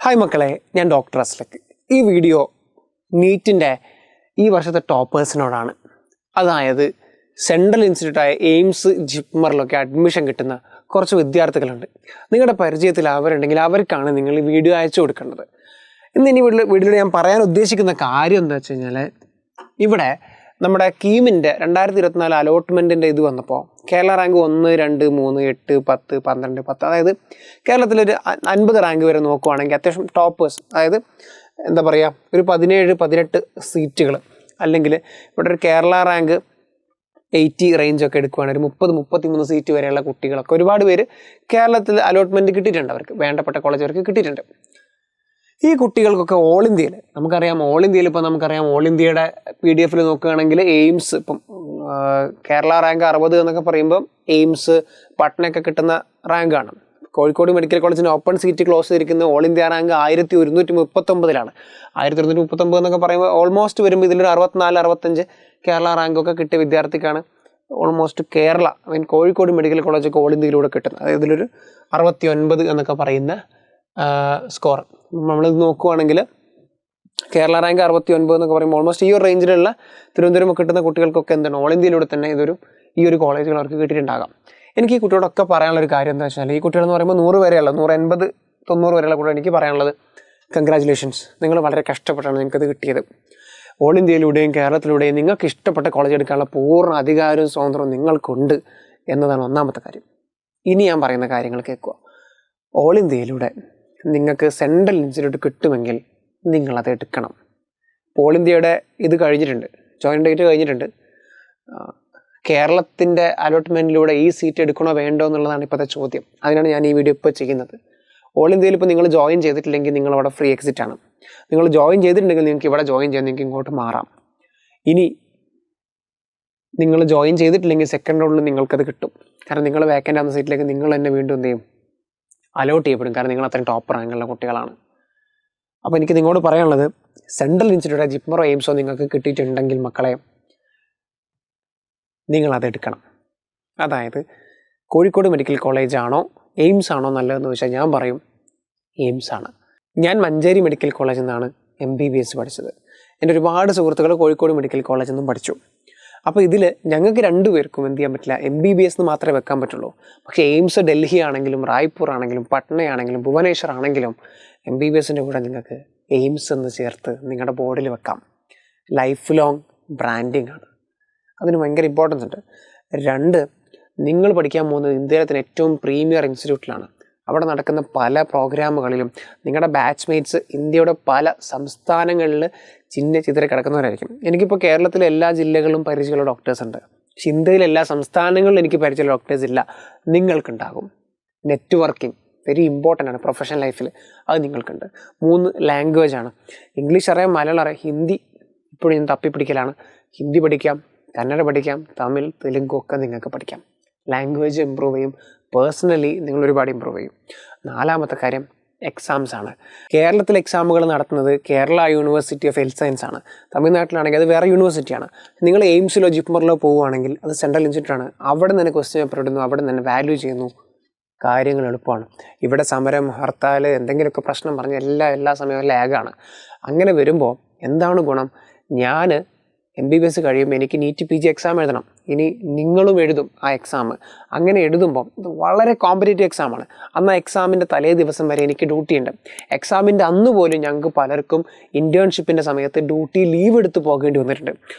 Hi മക്കളെ, ഞാൻ doctor അസ്ലക്ക്. ഈ വീഡിയോ നീറ്റിൻ്റെ ഈ വർഷത്തെ ടോപ്പേഴ്സിനോടാണ്. അതായത് സെൻട്രൽ ഇൻസ്റ്റിറ്റ്യൂട്ടായ എയിംസ്, ജിപ്മറിലൊക്കെ അഡ്മിഷൻ കിട്ടുന്ന കുറച്ച് വിദ്യാർത്ഥികളുണ്ട്. നിങ്ങളുടെ പരിചയത്തിൽ അവരുണ്ടെങ്കിൽ അവർക്കാണ് നിങ്ങൾ ഈ വീഡിയോ അയച്ചു കൊടുക്കേണ്ടത്. ഇനി വീഡിയോയിൽ ഞാൻ പറയാൻ ഉദ്ദേശിക്കുന്ന കാര്യം എന്താ വെച്ച് കഴിഞ്ഞാൽ, ഇവിടെ നമ്മുടെ കീമിൻ്റെ 2024 അലോട്ട്മെൻറ്റിൻ്റെ ഇത് വന്നപ്പോൾ കേരള റാങ്ക് 1, 2, 3, 8, 10, 12, 10, അതായത് കേരളത്തിലൊരു 50 റാങ്ക് വരെ നോക്കുവാണെങ്കിൽ അത്യാവശ്യം ടോപ്പേഴ്സ്, അതായത് എന്താ പറയുക, ഒരു 17-18 സീറ്റുകൾ, അല്ലെങ്കിൽ ഇവിടെ ഒരു കേരള റാങ്ക് 80 റേഞ്ചൊക്കെ എടുക്കുകയാണെങ്കിൽ 30-33 സീറ്റ് വരെയുള്ള കുട്ടികളൊക്കെ ഒരുപാട് പേര് കേരളത്തിൽ അലോട്ട്മെൻറ്റ് കിട്ടിയിട്ടുണ്ട്. അവർക്ക് വേണ്ടപ്പെട്ട കോളേജുകൾക്ക് കിട്ടിയിട്ടുണ്ട്. ഈ കുട്ടികൾക്കൊക്കെ ഓൾ ഇന്ത്യയിൽ നമുക്കറിയാം, ഓൾ ഇന്ത്യയുടെ PDF നോക്കുകയാണെങ്കിൽ എയിംസ് ഇപ്പം കേരള റാങ്ക് 60 എന്നൊക്കെ പറയുമ്പോൾ എയിംസ്, പട്നയൊക്കെ കിട്ടുന്ന റാങ്കാണ്. കോഴിക്കോട് മെഡിക്കൽ കോളേജിന് ഓപ്പൺ സീറ്റ് ക്ലോസ് ചെയ്തിരിക്കുന്ന ഓൾ ഇന്ത്യ റാങ്ക് 1139 1139 എന്നൊക്കെ പറയുമ്പോൾ ഓൾമോസ്റ്റ് വരുമ്പോൾ ഇതിലൊരു 64-65 കേരള റാങ്കൊക്കെ കിട്ടിയ വിദ്യാർത്ഥിക്കാണ് ഓൾമോസ്റ്റ് കേരള കോഴിക്കോട് മെഡിക്കൽ കോളേജൊക്കെ ഓൾ ഇന്ത്യയിലൂടെ കിട്ടുന്നത്. അതായത് ഇതിലൊരു 69 എന്നൊക്കെ പറയുന്ന സ്കോർ. നമ്മളിത് നോക്കുവാണെങ്കിൽ കേരള റാങ്ക് 69 എന്നൊക്കെ പറയുമ്പോൾ ഓൾമോസ്റ്റ് ഈ ഒരു റേഞ്ചിലുള്ള തിരുവനന്തപുരം കിട്ടുന്ന കുട്ടികൾക്കൊക്കെ എന്താണ് ഓൾ ഇന്ത്യയിലൂടെ തന്നെ ഈ ഒരു കോളേജുകൾ അവർക്ക് കിട്ടിയിട്ടുണ്ടാകാം. എനിക്ക് ഈ കുട്ടികളോടൊക്കെ പറയാനുള്ളൊരു കാര്യം എന്താ വെച്ചാൽ, ഈ കുട്ടികളെന്ന് പറയുമ്പോൾ 100 വരെയുള്ള 180-90 വരെയുള്ള കുട്ടികൾ എനിക്ക് പറയാനുള്ളത്, കൺഗ്രാജുലേഷൻസ്, നിങ്ങൾ വളരെ കഷ്ടപ്പെട്ടാണ് നിങ്ങൾക്കത് കിട്ടിയത്. ഓൾ ഇന്ത്യയിലൂടെയും കേരളത്തിലൂടെയും നിങ്ങൾക്ക് ഇഷ്ടപ്പെട്ട കോളേജ് എടുക്കാനുള്ള പൂർണ്ണ അധികാരവും സ്വാതന്ത്ര്യവും നിങ്ങൾക്കുണ്ട് എന്നതാണ് ഒന്നാമത്തെ കാര്യം. ഇനി ഞാൻ പറയുന്ന കാര്യങ്ങൾ കേൾക്കുക. ഓൾ ഇന്ത്യയിലൂടെ നിങ്ങൾക്ക് സെൻട്രൽ ഇൻസ്റ്റിറ്റ്യൂട്ട് കിട്ടുമെങ്കിൽ നിങ്ങളത് എടുക്കണം. ഓൾ ഇന്ത്യയുടെ ഇത് കഴിഞ്ഞിട്ടുണ്ട്, ജോയിൻ ഡേറ്റ് കഴിഞ്ഞിട്ടുണ്ട്. കേരളത്തിൻ്റെ അലോട്ട്മെൻറ്റിലൂടെ ഈ സീറ്റ് എടുക്കണോ വേണ്ടോ എന്നുള്ളതാണ് ഇപ്പോഴത്തെ ചോദ്യം. അതിനാണ് ഞാൻ ഈ വീഡിയോ ഇപ്പോൾ ചെയ്യുന്നത്. ഓൾ ഇന്ത്യയിൽ ഇപ്പോൾ നിങ്ങൾ ജോയിൻ ചെയ്തിട്ടില്ലെങ്കിൽ നിങ്ങളവിടെ ഫ്രീ എക്സിറ്റ് ആണ്. നിങ്ങൾ ജോയിൻ ചെയ്തിട്ടുണ്ടെങ്കിൽ നിങ്ങൾക്ക് ഇവിടെ ജോയിൻ ചെയ്യാൻ, നിങ്ങൾക്ക് ഇങ്ങോട്ട് മാറാം. ഇനി നിങ്ങൾ ജോയിൻ ചെയ്തിട്ടില്ലെങ്കിൽ സെക്കൻഡ് റൗണ്ടിൽ നിങ്ങൾക്കത് കിട്ടും. കാരണം നിങ്ങൾ വേക്കൻ്റ് ആവുന്ന സീറ്റിലേക്ക് നിങ്ങൾ തന്നെ വീണ്ടും എന്ത് ചെയ്യും, അലോട്ട് ചെയ്യപ്പെടും. കാരണം നിങ്ങൾ അത്രയും ടോപ്പ് റാങ്കുള്ള കുട്ടികളാണ്. അപ്പോൾ എനിക്ക് നിങ്ങളോട് പറയാനുള്ളത്, സെൻട്രൽ ഇൻസ്റ്റിറ്റ്യൂട്ട് ജിപ്മറോ എയിംസോ നിങ്ങൾക്ക് കിട്ടിയിട്ടുണ്ടെങ്കിൽ മക്കളെ, നിങ്ങളതെടുക്കണം. അതായത് കോഴിക്കോട് മെഡിക്കൽ കോളേജാണോ എയിംസ് ആണോ നല്ലതെന്ന് ചോദിച്ചാൽ ഞാൻ പറയും എയിംസ് ആണ്. ഞാൻ മഞ്ചേരി മെഡിക്കൽ കോളേജിൽ നിന്നാണ് MBBS പഠിച്ചത്. എൻ്റെ ഒരുപാട് സുഹൃത്തുക്കൾ കോഴിക്കോട് മെഡിക്കൽ കോളേജിൽ നിന്നും പഠിച്ചു. അപ്പോൾ ഇതിൽ ഞങ്ങൾക്ക് രണ്ടുപേർക്കും എന്ത് ചെയ്യാൻ പറ്റില്ല, MBBS മാത്രമേ വെക്കാൻ പറ്റുള്ളൂ. പക്ഷേ എയിംസ് ഡൽഹി ആണെങ്കിലും റായ്പൂർ ആണെങ്കിലും പട്നയാണെങ്കിലും ഭുവനേശ്വർ ആണെങ്കിലും MBBSൻ്റെ കൂടെ നിങ്ങൾക്ക് എയിംസ് എന്ന് ചേർത്ത് നിങ്ങളുടെ ബോർഡിൽ വെക്കാം. ലൈഫ് ലോങ് ബ്രാൻഡിങ് ആണ്, അതിന് ഭയങ്കര ഇമ്പോർട്ടൻസ് ഉണ്ട്. 2, നിങ്ങൾ പഠിക്കാൻ പോകുന്നത് ഇന്ത്യയിലെ ഏറ്റവും പ്രീമിയർ ഇൻസ്റ്റിറ്റ്യൂട്ടിലാണ്. അവിടെ നടക്കുന്ന പല പ്രോഗ്രാമുകളിലും നിങ്ങളുടെ ബാച്ച്മേറ്റ്സ് ഇന്ത്യയുടെ പല സംസ്ഥാനങ്ങളിൽ ചിതറി കിടക്കുന്നവരായിരിക്കും. എനിക്കിപ്പോൾ കേരളത്തിലെ എല്ലാ ജില്ലകളിലും പരിചയമുള്ള ഡോക്ടേഴ്സ് ഉണ്ട്. പക്ഷെ ഇന്ത്യയിലെ എല്ലാ സംസ്ഥാനങ്ങളിലും എനിക്ക് പരിചയമുള്ള ഡോക്ടേഴ്സ് ഇല്ല. നിങ്ങൾക്കുണ്ടാകും. നെറ്റ്വർക്കിംഗ് വെരി ഇമ്പോർട്ടൻ്റ് ആണ് പ്രൊഫഷണൽ ലൈഫിൽ, അത് നിങ്ങൾക്കുണ്ട്. 3 ലാംഗ്വേജാണ്. ഇംഗ്ലീഷ് അറിയാം, മലയാളം അറിയാം, ഹിന്ദി ഇപ്പോഴും ഞാൻ തപ്പിപ്പിടിക്കലാണ്. ഹിന്ദി പഠിക്കാം, കന്നഡ പഠിക്കാം, തമിഴ്, തെലുങ്ക് ഒക്കെ നിങ്ങൾക്ക് പഠിക്കാം. ലാംഗ്വേജ് ഇമ്പ്രൂവ് ചെയ്യും. പേഴ്സണലി നിങ്ങൾ ഒരുപാട് ഇമ്പ്രൂവ് ചെയ്യും. 4ാമത്തെ കാര്യം എക്സാംസ് ആണ്. കേരളത്തിൽ എക്സാമുകൾ നടത്തുന്നത് Kerala university of health science ആണ്. തമിഴ്നാട്ടിലാണെങ്കിൽ അത് വേറെ യൂണിവേഴ്സിറ്റിയാണ്. നിങ്ങൾ എയിംസിലോ ജിപ്മറിലോ പോവുകയാണെങ്കിൽ അത് സെൻട്രൽ ഇൻസ്റ്റിറ്റ്യൂട്ട് ആണ്. അവിടെ നിന്ന് ക്വസ്റ്റ്യൻ പേപ്പർ ഇടുന്നു, അവിടെ നിന്ന് വാല്യൂ ചെയ്യുന്നു. കാര്യങ്ങൾ എളുപ്പമാണ്. ഇവിടെ സമരം, ഹർത്താൽ, എന്തെങ്കിലുമൊക്കെ പ്രശ്നം പറഞ്ഞ് എല്ലാ സമയവും ലാഗാണ്. അങ്ങനെ വരുമ്പോൾ എന്താണ് ഗുണം? ഞാൻ MBBS കഴിയുമ്പോൾ എനിക്ക് നീറ്റ് PG എക്സാം എഴുതണം. ഇനി നിങ്ങളും എഴുതും ആ എക്സാം. അങ്ങനെ എഴുതുമ്പോൾ ഇത് വളരെ കോമ്പറ്റേറ്റീവ് എക്സാമാണ്. അന്ന് ആ എക്സാമിൻ്റെ തലേ ദിവസം വരെ എനിക്ക് ഡ്യൂട്ടി ഉണ്ട്. എക്സാമിൻ്റെ അന്ന് പോലും ഞങ്ങൾക്ക് പലർക്കും ഇൻറ്റേൺഷിപ്പിൻ്റെ സമയത്ത് ഡ്യൂട്ടി ലീവ് എടുത്ത് പോകേണ്ടി വന്നിട്ടുണ്ട്.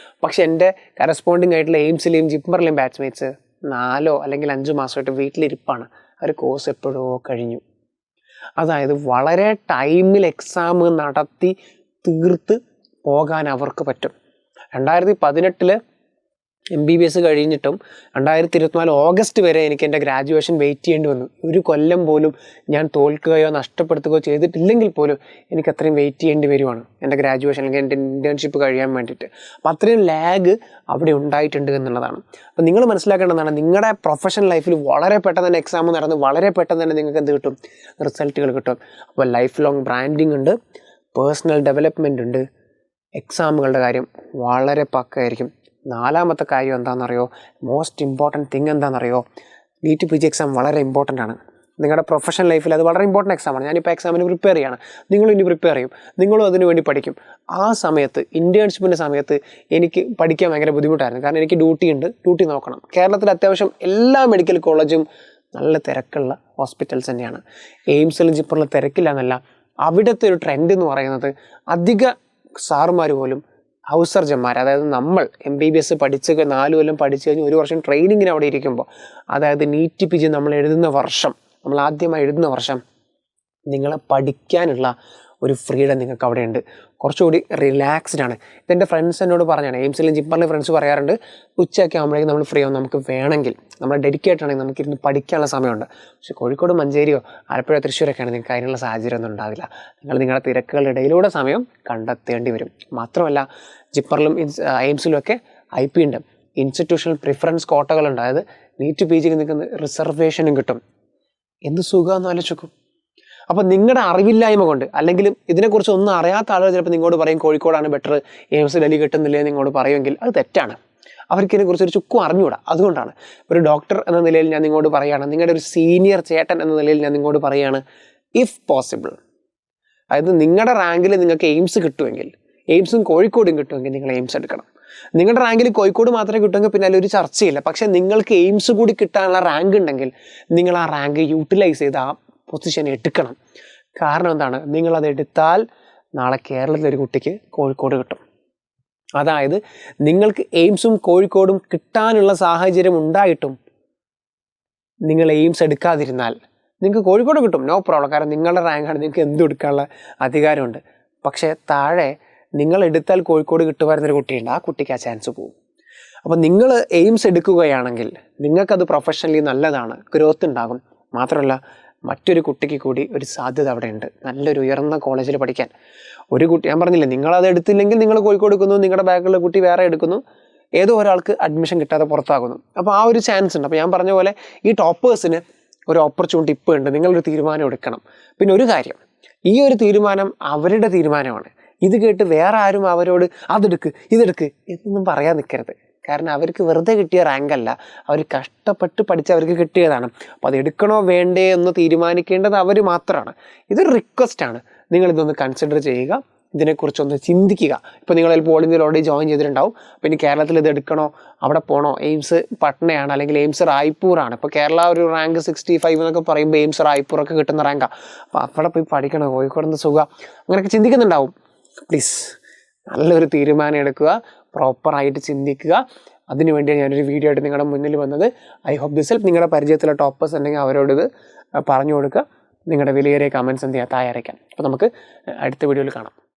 പക്ഷെ എൻ്റെ കറസ്പോണ്ടിങ് ആയിട്ടുള്ള എയിംസിലെയും ജിപ്മറിലെയും ബാച്ച്മേറ്റ്സ് 4 അല്ലെങ്കിൽ 5 മാസമായിട്ട് വീട്ടിലിരിപ്പാണ്. അവർ കോഴ്സ് എപ്പോഴോ കഴിഞ്ഞു. അതായത് വളരെ ടൈമിൽ എക്സാം നടത്തി തീർത്ത് പോകാൻ അവർക്ക് പറ്റും. 2018 MBBS കഴിഞ്ഞിട്ടും 2024 ഓഗസ്റ്റ് വരെ എനിക്ക് എൻ്റെ ഗ്രാജുവേഷൻ വെയിറ്റ് ചെയ്യേണ്ടി വന്നു. 1 കൊല്ലം പോലും ഞാൻ തോൽക്കുകയോ നഷ്ടപ്പെടുത്തുകയോ ചെയ്തിട്ടില്ലെങ്കിൽ പോലും എനിക്ക് അത്രയും വെയിറ്റ് ചെയ്യേണ്ടി വരുവാണ് എൻ്റെ ഗ്രാജുവേഷൻ അല്ലെങ്കിൽ എൻ്റെ ഇൻറ്റേൺഷിപ്പ് കഴിയാൻ വേണ്ടിയിട്ട്. അപ്പോൾ അത്രയും ലാഗ് അവിടെ ഉണ്ടായിട്ടുണ്ട് എന്നുള്ളതാണ്. അപ്പോൾ നിങ്ങൾ മനസ്സിലാക്കേണ്ടതാണ്, നിങ്ങളുടെ പ്രൊഫഷണൽ ലൈഫിൽ വളരെ പെട്ടെന്ന് തന്നെ എക്സാം നടന്ന് വളരെ പെട്ടെന്ന് തന്നെ നിങ്ങൾക്ക് എന്ത് കിട്ടും, റിസൾട്ടുകൾ കിട്ടും. അപ്പോൾ ലൈഫ് ലോങ് ബ്രാൻഡിങ് ഉണ്ട്, പേഴ്സണൽ ഡെവലപ്മെൻ്റ് ഉണ്ട്, എക്സാമുകളുടെ കാര്യം വളരെ പക്കയായിരിക്കും. 4ാമത്തെ കാര്യം എന്താണെന്നറിയോ, മോസ്റ്റ് ഇമ്പോർട്ടൻറ്റ് തിങ് എന്താണെന്നറിയോ, നീറ്റ് PG എക്സാം വളരെ ഇമ്പോർട്ടൻ്റ് ആണ്. നിങ്ങളുടെ പ്രൊഫഷണൽ ലൈഫിൽ അത് വളരെ ഇമ്പോർട്ടൻറ്റ് എക്സാമാണ്. ഞാനിപ്പോൾ എക്സാമിന് പ്രിപ്പയർ ചെയ്യാണ്, നിങ്ങളും ഇനി പ്രിപ്പയർ ചെയ്യും, നിങ്ങളും അതിനു വേണ്ടി പഠിക്കും. ആ സമയത്ത് ഇൻറ്റേൺഷിപ്പിൻ്റെ സമയത്ത് എനിക്ക് പഠിക്കാൻ ഭയങ്കര ബുദ്ധിമുട്ടായിരുന്നു. കാരണം എനിക്ക് ഡ്യൂട്ടി നോക്കണം. കേരളത്തിൽ അത്യാവശ്യം എല്ലാ മെഡിക്കൽ കോളേജും നല്ല തിരക്കുള്ള ഹോസ്പിറ്റൽസ് തന്നെയാണ്. എയിംസിലും ജിപ്പറിലും തിരക്കില്ല എന്നല്ല, അവിടുത്തെ ഒരു ട്രെൻഡ് എന്ന് പറയുന്നത് അധിക സാറുമാർ പോലും ഹൗസ് സർജന്മാർ, അതായത് നമ്മൾ MBBS പഠിച്ച് 4 കൊല്ലം പഠിച്ചു കഴിഞ്ഞ് 1 വർഷം ട്രെയിനിങ്ങിന് അവിടെ ഇരിക്കുമ്പോൾ, അതായത് നീറ്റ് PG നമ്മൾ ആദ്യമായി എഴുതുന്ന വർഷം നിങ്ങളെ പഠിക്കാനുള്ള ഒരു ഫ്രീഡം നിങ്ങൾക്ക് അവിടെ ഉണ്ട്. കുറച്ചുകൂടി റിലാക്സ്ഡ് ആണ്. ഇതെൻ്റെ ഫ്രണ്ട്സ് എന്നോട് പറഞ്ഞാണ്, എയിംസിലും ജിപ്പറിലെ ഫ്രണ്ട്സ് പറയാറുണ്ട്, ഉച്ചയൊക്കെ ആകുമ്പോഴേക്കും നമ്മൾ ഫ്രീ ആവും, നമുക്ക് വേണമെങ്കിൽ നമ്മൾ ഡെഡിക്കേറ്റ് ആണെങ്കിൽ നമുക്ക് ഇരുന്ന് പഠിക്കാനുള്ള സമയമുണ്ട്. പക്ഷേ കോഴിക്കോട്, മഞ്ചേരിയോ ആലപ്പുഴ, തൃശ്ശൂരൊക്കെയാണ് നിങ്ങൾക്ക് അതിനുള്ള സാഹചര്യമൊന്നും ഉണ്ടാവില്ല. നിങ്ങളുടെ തിരക്കുകളുടെ ഇടയിലൂടെ സമയം കണ്ടെത്തേണ്ടി വരും. മാത്രമല്ല ജിപ്പറിലും എയിംസിലും ഒക്കെ IP ഉണ്ട്, ഇൻസ്റ്റിറ്റ്യൂഷണൽ പ്രിഫറൻസ് കോട്ടകളുണ്ട്. അതായത് നീറ്റ് PGക്ക് നിൽക്കുന്ന റിസർവേഷനും കിട്ടും. എന്ത് സുഖമെന്ന് ആലോചിക്കും. അപ്പോൾ നിങ്ങളുടെ അറിവില്ലായ്മ കൊണ്ട്, അല്ലെങ്കിൽ ഇതിനെക്കുറിച്ച് ഒന്നും അറിയാത്ത ആളുകൾ ചിലപ്പോൾ നിങ്ങളോട് പറയും കോഴിക്കോടാണ് ബെറ്റർ, എയിംസ് ഡൽഹി കിട്ടുന്നില്ലേ നിങ്ങളോട് പറയുമെങ്കിൽ അത് തെറ്റാണ്. അവർക്ക് ഇതിനെക്കുറിച്ച് ഒരു ചുക്കും അറിഞ്ഞുകൂടാ. അതുകൊണ്ടാണ് ഒരു ഡോക്ടർ എന്ന നിലയിൽ ഞാൻ നിങ്ങളോട് പറയുകയാണ്, നിങ്ങളുടെ ഒരു സീനിയർ ചേട്ടൻ എന്ന നിലയിൽ ഞാൻ നിങ്ങളോട് പറയുകയാണ്, ഇഫ് പോസിബിൾ, അതായത് നിങ്ങളുടെ റാങ്കിൽ നിങ്ങൾക്ക് എയിംസ് കിട്ടുമെങ്കിൽ, എയിംസും കോഴിക്കോടും കിട്ടുമെങ്കിൽ നിങ്ങൾ എയിംസ് എടുക്കണം. നിങ്ങളുടെ റാങ്കിൽ കോഴിക്കോട് മാത്രമേ കിട്ടുമെങ്കിൽ പിന്നെ അതിലൊരു ചർച്ചയില്ല. പക്ഷേ നിങ്ങൾക്ക് എയിംസ് കൂടി കിട്ടാനുള്ള റാങ്ക് ഉണ്ടെങ്കിൽ നിങ്ങൾ ആ റാങ്ക് യൂട്ടിലൈസ് ചെയ്ത് ആ പൊസിഷൻ എടുക്കണം. കാരണം എന്താണ്, നിങ്ങളത് എടുത്താൽ നാളെ കേരളത്തിലൊരു കുട്ടിക്ക് കോഴിക്കോട് കിട്ടും. അതായത് നിങ്ങൾക്ക് എയിംസും കോഴിക്കോടും കിട്ടാനുള്ള സാഹചര്യം ഉണ്ടായിട്ടും നിങ്ങൾ എയിംസ് എടുക്കാതിരുന്നാൽ നിങ്ങൾക്ക് കോഴിക്കോട് കിട്ടും, നോ പ്രോബ്ലം. കാരണം നിങ്ങളുടെ റാങ്കാണ്, നിങ്ങൾക്ക് എന്തും എടുക്കാനുള്ള അധികാരമുണ്ട്. പക്ഷേ താഴെ നിങ്ങൾ എടുത്താൽ കോഴിക്കോട് കിട്ടുമായിരുന്നൊരു കുട്ടിയുണ്ട്, ആ കുട്ടിക്ക് ആ ചാൻസ് പോകും. അപ്പോൾ നിങ്ങൾ എയിംസ് എടുക്കുകയാണെങ്കിൽ നിങ്ങൾക്കത് പ്രൊഫഷണലി നല്ലതാണ്, ഗ്രോത്ത് ഉണ്ടാകും. മാത്രമല്ല മറ്റൊരു കുട്ടിക്ക് കൂടി ഒരു സാധ്യത അവിടെ ഉണ്ട്, നല്ലൊരു ഉയർന്ന കോളേജിൽ പഠിക്കാൻ. ഒരു കുട്ടി, ഞാൻ പറഞ്ഞില്ലേ, നിങ്ങളത് എടുത്തില്ലെങ്കിൽ നിങ്ങൾ കോഴിക്കോട് എടുക്കുന്നു, നിങ്ങളുടെ ബാക്കിലുള്ള കുട്ടി വേറെ എടുക്കുന്നു, ഏതോ ഒരാൾക്ക് അഡ്മിഷൻ കിട്ടാതെ പുറത്താകുന്നു. അപ്പോൾ ആ ഒരു ചാൻസ് ഉണ്ട്. അപ്പോൾ ഞാൻ പറഞ്ഞ പോലെ ഈ ടോപ്പേഴ്സിന് ഒരു ഓപ്പർച്യൂണിറ്റി ഇപ്പോൾ ഉണ്ട്, നിങ്ങളൊരു തീരുമാനം എടുക്കണം. പിന്നെ ഒരു കാര്യം, ഈ ഒരു തീരുമാനം അവരുടെ തീരുമാനമാണ്. ഇത് കേട്ട് വേറെ ആരും അവരോട് ഇതെടുക്ക് എന്നൊന്നും പറയാൻ നിൽക്കരുത്. കാരണം അവർക്ക് വെറുതെ കിട്ടിയ റാങ്കല്ല, അവർ കഷ്ടപ്പെട്ട് പഠിച്ച് അവർക്ക് കിട്ടിയതാണ്. അപ്പോൾ അത് എടുക്കണോ വേണ്ടേ എന്ന് തീരുമാനിക്കേണ്ടത് അവർ മാത്രമാണ്. ഇതൊരു റിക്വസ്റ്റാണ്, നിങ്ങളിതൊന്ന് കൺസിഡർ ചെയ്യുക, ഇതിനെക്കുറിച്ചൊന്ന് ചിന്തിക്കുക. ഇപ്പോൾ നിങ്ങൾ ചിലപ്പോൾ ഓൾ ഇന്ത്യയിൽ ഓൾറെഡി ജോയിൻ ചെയ്തിട്ടുണ്ടാവും. അപ്പോൾ ഇനി കേരളത്തിൽ ഇത് എടുക്കണോ, അവിടെ പോകണോ, എയിംസ് പട്നയാണ് അല്ലെങ്കിൽ എയിംസ് റായ്പൂറാണ്. ഇപ്പോൾ കേരള ഒരു റാങ്ക് 65 എന്നൊക്കെ പറയുമ്പോൾ എയിംസ് റായ്പൂറൊക്കെ കിട്ടുന്ന റാങ്കാണ്. അപ്പോൾ അവിടെ പോയി പഠിക്കണോ, കോഴിക്കോട് നിന്ന് സുഖം, അങ്ങനെയൊക്കെ ചിന്തിക്കുന്നുണ്ടാവും. പ്ലീസ് നല്ലൊരു തീരുമാനം എടുക്കുക, പ്രോപ്പറായിട്ട് ചിന്തിക്കുക. അതിനുവേണ്ടി ഞാനൊരു വീഡിയോ ആയിട്ട് നിങ്ങളുടെ മുന്നിൽ വന്നത്. I hope this help. നിങ്ങളുടെ പരിചയത്തിലുള്ള ടോപ്പേഴ്സ് ഉണ്ടെങ്കിൽ അവരോട് ഇത് പറഞ്ഞു കൊടുക്കുക. നിങ്ങളുടെ വിലയേറിയ കമൻറ്റ്സ് എന്ത് ചെയ്യാൻ തയ്യാറാക്കാൻ. അപ്പോൾ നമുക്ക് അടുത്ത വീഡിയോയിൽ കാണാം.